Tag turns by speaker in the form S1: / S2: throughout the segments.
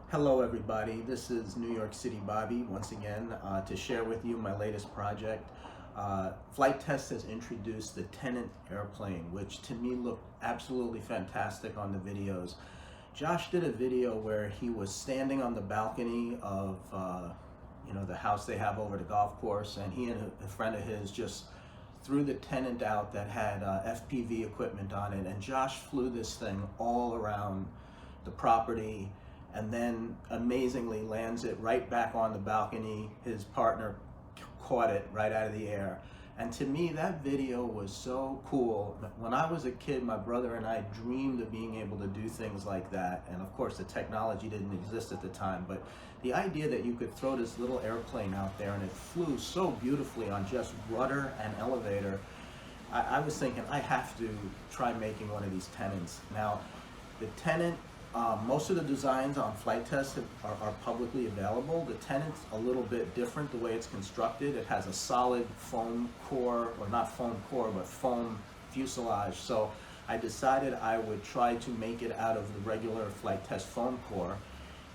S1: Hello everybody, this is New York City Bobby once again to share with you my latest project. Flight Test has introduced the Tenet airplane, which to me looked absolutely fantastic on the videos. Josh did a video where he was standing on the balcony of the house they have over the golf course, and he and a friend of his just threw the Tenet out that had FPV equipment on it, and Josh flew this thing all around the property and then amazingly lands it right back on the balcony. His partner caught it right out of the air. And to me, that video was so cool. When I was a kid, my brother and I dreamed of being able to do things like that. And of course, the technology didn't exist at the time. But the idea that you could throw this little airplane out there and it flew so beautifully on just rudder and elevator, I was thinking, I have to try making one of these Tenets. Now, the Tenet, most of the designs on Flight Test are publicly available. The Tenet's a little bit different the way it's constructed. It has a solid foam core, or not foam core, but foam fuselage. So I decided I would try to make it out of the regular Flight Test foam core.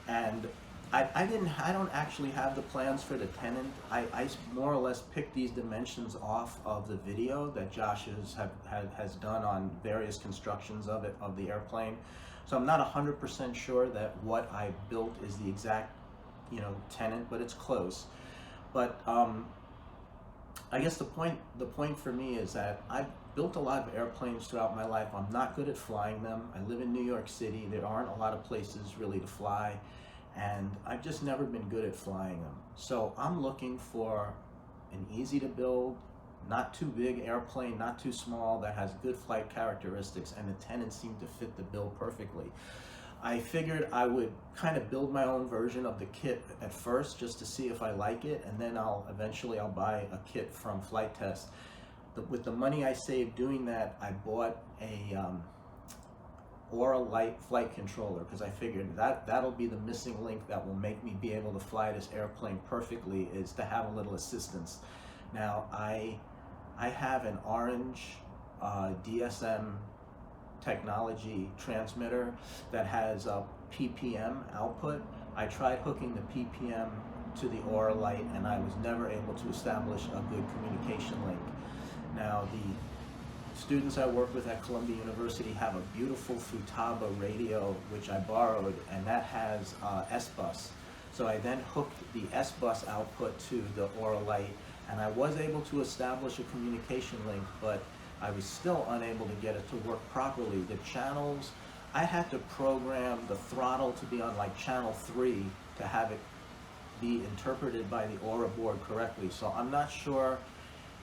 S1: And I don't actually have the plans for the Tenet. I more or less picked these dimensions off of the video that Josh has done on various constructions of the airplane. So I'm not 100% sure that what I built is the exact, Tenet, but it's close. But I guess the point for me is that I've built a lot of airplanes throughout my life. I'm not good at flying them. I live in New York City. There aren't a lot of places really to fly, and I've just never been good at flying them. So I'm looking for an easy to build, not too big airplane, not too small, that has good flight characteristics, and the Tenet seemed to fit the bill perfectly. I figured I would kind of build my own version of the kit at first just to see if I like it, and then eventually I'll buy a kit from Flight Test. With the money I saved doing that, I bought a Aura Light flight controller, because I figured that'll be the missing link that will make me be able to fly this airplane perfectly, is to have a little assistance. Now I have an orange DSM technology transmitter that has a PPM output. I tried hooking the PPM to the Aura Light, and I was never able to establish a good communication link. Now, the students I work with at Columbia University have a beautiful Futaba radio, which I borrowed, and that has S-Bus. So I then hooked the S-Bus output to the Aura Light, and I was able to establish a communication link, but I was still unable to get it to work properly. The channels, I had to program the throttle to be on like channel 3 to have it be interpreted by the Aura board correctly. So I'm not sure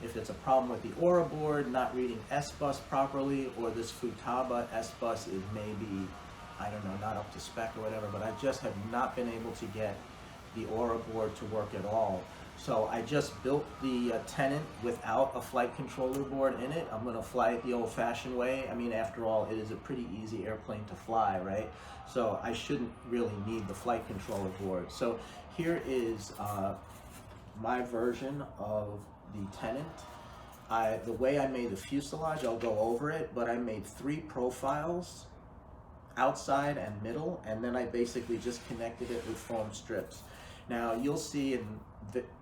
S1: if it's a problem with the Aura board not reading S-Bus properly, or this Futaba S-Bus is maybe, I don't know, not up to spec or whatever, but I just have not been able to get the Aura board to work at all. So I just built the Tenet without a flight controller board in it. I'm going to fly it the old-fashioned way. I mean, after all, it is a pretty easy airplane to fly, right? So I shouldn't really need the flight controller board. So here is my version of the Tenet. The way I made the fuselage, I'll go over it, but I made 3 profiles, outside and middle, and then I basically just connected it with foam strips. Now you'll see in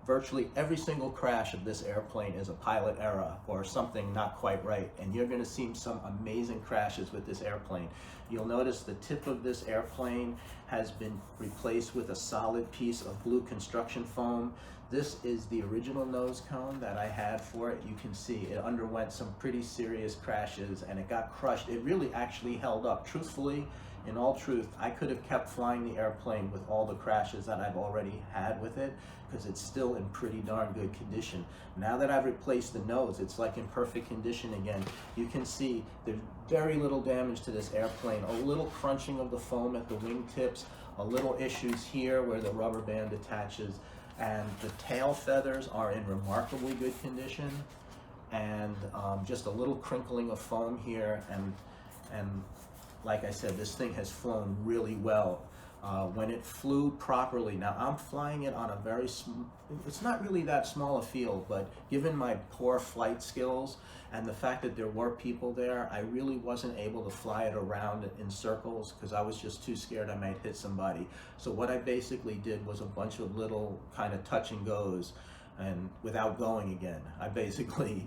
S1: virtually every single crash of this airplane is a pilot error or something not quite right, and you're going to see some amazing crashes with this airplane. You'll notice the tip of this airplane has been replaced with a solid piece of blue construction foam. This is the original nose cone that I had for it. You can see it underwent some pretty serious crashes and it got crushed. It really actually held up. Truthfully, in all truth, I could have kept flying the airplane with all the crashes that I've already had with it, because it's still in pretty darn good condition. Now that I've replaced the nose, it's like in perfect condition again. You can see there's very little damage to this airplane. A little crunching of the foam at the wingtips, a little issues here where the rubber band attaches, and the tail feathers are in remarkably good condition, and just a little crinkling of foam here, and like I said, this thing has flown really well. when it flew properly. Now I'm flying it on a very it's not really that small a field, but given my poor flight skills and the fact that there were people there, I really wasn't able to fly it around in circles because I was just too scared I might hit somebody. So what I basically did was a bunch of little kind of touch and goes, and without going again. I basically,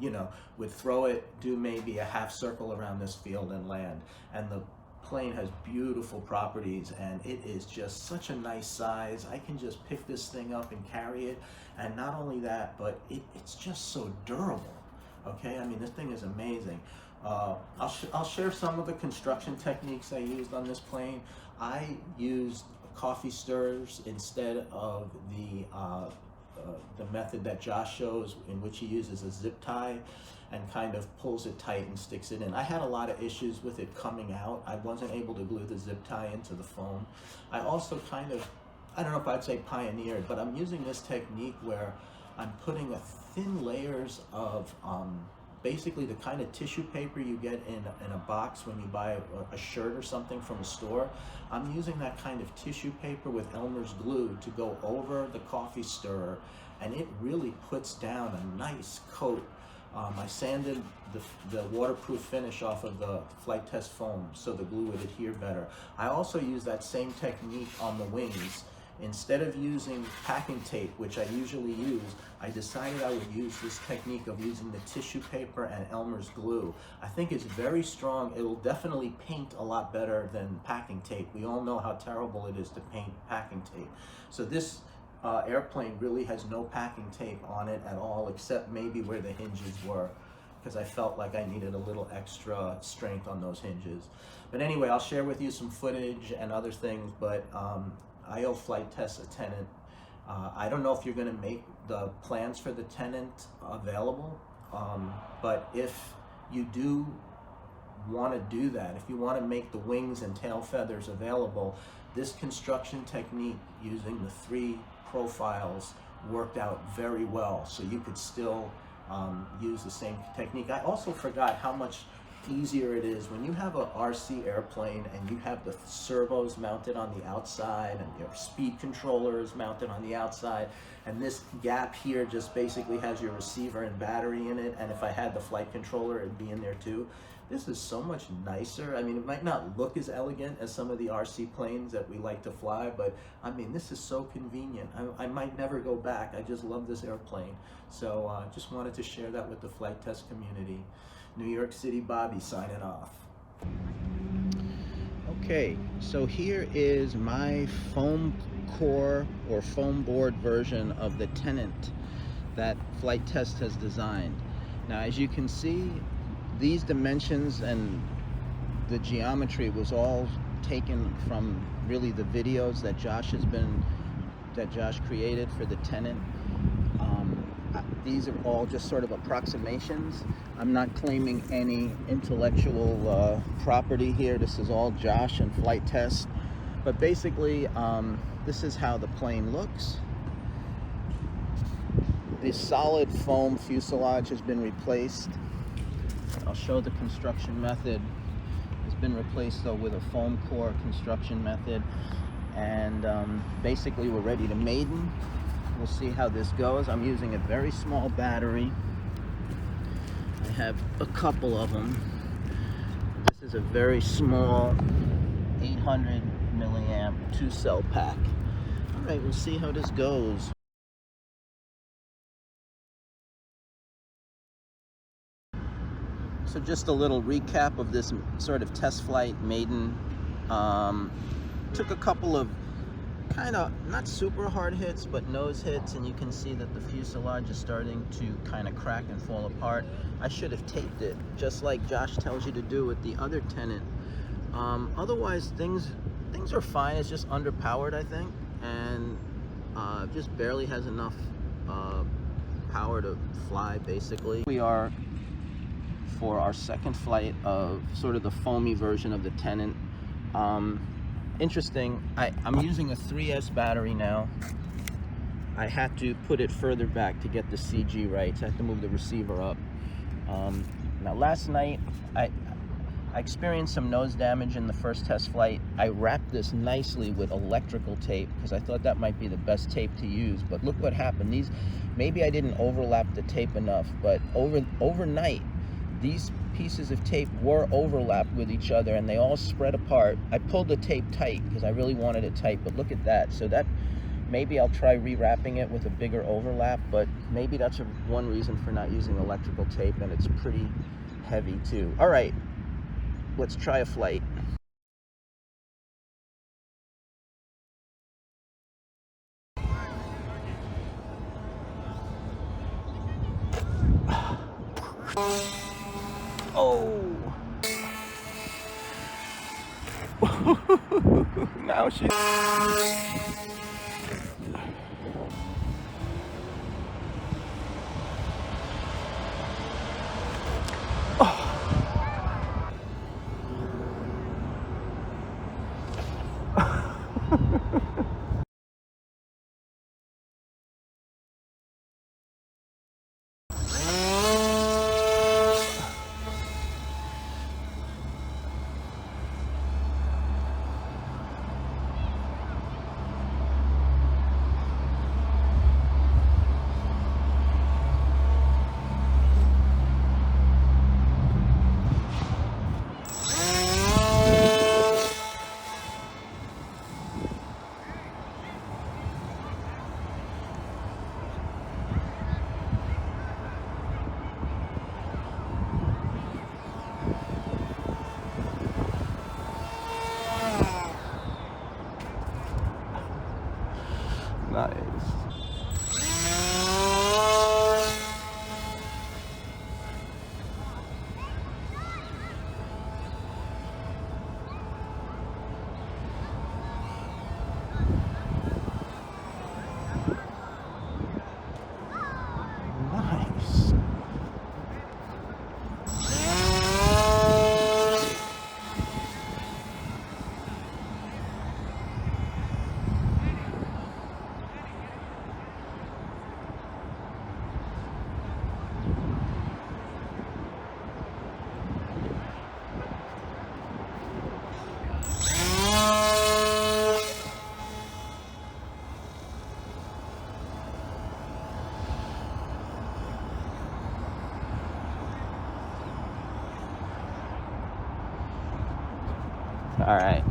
S1: would throw it, do maybe a half circle around this field and land. And the plane has beautiful properties, and it is just such a nice size. I can just pick this thing up and carry it. And not only that, but it's just so durable. Okay, I mean, this thing is amazing. I'll share some of the construction techniques I used on this plane. I used coffee stirrers instead of the method that Josh shows, in which he uses a zip tie and kind of pulls it tight and sticks it in. I had a lot of issues with it coming out. I wasn't able to glue the zip tie into the foam. I also kind of, I don't know if I'd say pioneered, but I'm using this technique where I'm putting a thin layers of basically the kind of tissue paper you get in a box when you buy a shirt or something from a store. I'm using that kind of tissue paper with Elmer's glue to go over the coffee stirrer, and it really puts down a nice coat. I sanded the waterproof finish off of the flight test foam so the glue would adhere better. I also use that same technique on the wings. Instead of using packing tape, which I usually use, I decided I would use this technique of using the tissue paper and Elmer's glue. I think it's very strong. It'll definitely paint a lot better than packing tape. We all know how terrible it is to paint packing tape. So this airplane really has no packing tape on it at all, except maybe where the hinges were, because I felt like I needed a little extra strength on those hinges. But anyway, I'll share with you some footage and other things, but IO flight test a Tenet. I don't know if you're going to make the plans for the Tenet available, but if you do want to do that, if you want to make the wings and tail feathers available, this construction technique using the 3 profiles worked out very well. So you could still use the same technique. I also forgot how much easier it is when you have a RC airplane and you have the servos mounted on the outside and your speed controller is mounted on the outside, and this gap here just basically has your receiver and battery in it, and if I had the flight controller, it'd be in there too. This is so much nicer. I mean, it might not look as elegant as some of the RC planes that we like to fly, but I mean, this is so convenient. I might never go back. I just love this airplane. So just wanted to share that with the flight test community. New York City Bobby signing off. Okay, so here is my foam core or foam board version of the Tenet that Flight Test has designed. Now, as you can see, these dimensions and the geometry was all taken from really the videos that Josh created for the Tenet. These are all just sort of approximations. I'm not claiming any intellectual property here. This is all Josh and Flight Test. But basically, this is how the plane looks. The solid foam fuselage has been replaced. I'll show the construction method. It's been replaced though with a foam core construction method. And basically we're ready to maiden. We'll see how this goes. I'm using a very small battery. I have a couple of them. This is a very small 800 milliamp 2-cell pack. All right, we'll see how this goes. So just a little recap of this sort of test flight maiden. Took a couple of kind of not super hard hits, but nose hits, and you can see that the fuselage is starting to kind of crack and fall apart. I should have taped it, just like Josh tells you to do with the other Tenet. Otherwise, things are fine. It's just underpowered, I think, and just barely has enough power to fly, basically. We are for our second flight of sort of the foamy version of the Tenet. Interesting, I'm using a 3S battery now. I had to put it further back to get the CG right, so I have to move the receiver up. Now last night,
S2: I experienced some nose damage in the first test flight. I wrapped this nicely with electrical tape because I thought that might be the best tape to use, but look what happened. Maybe I didn't overlap the tape enough, but overnight, these pieces of tape were overlapped with each other and they all spread apart. I pulled the tape tight because I really wanted it tight, but look at that. So that, maybe I'll try rewrapping it with a bigger overlap, but maybe that's one reason for not using electrical tape, and it's pretty heavy too. All right, let's try a flight. Oh! Now she's... Nice. Nice. All right.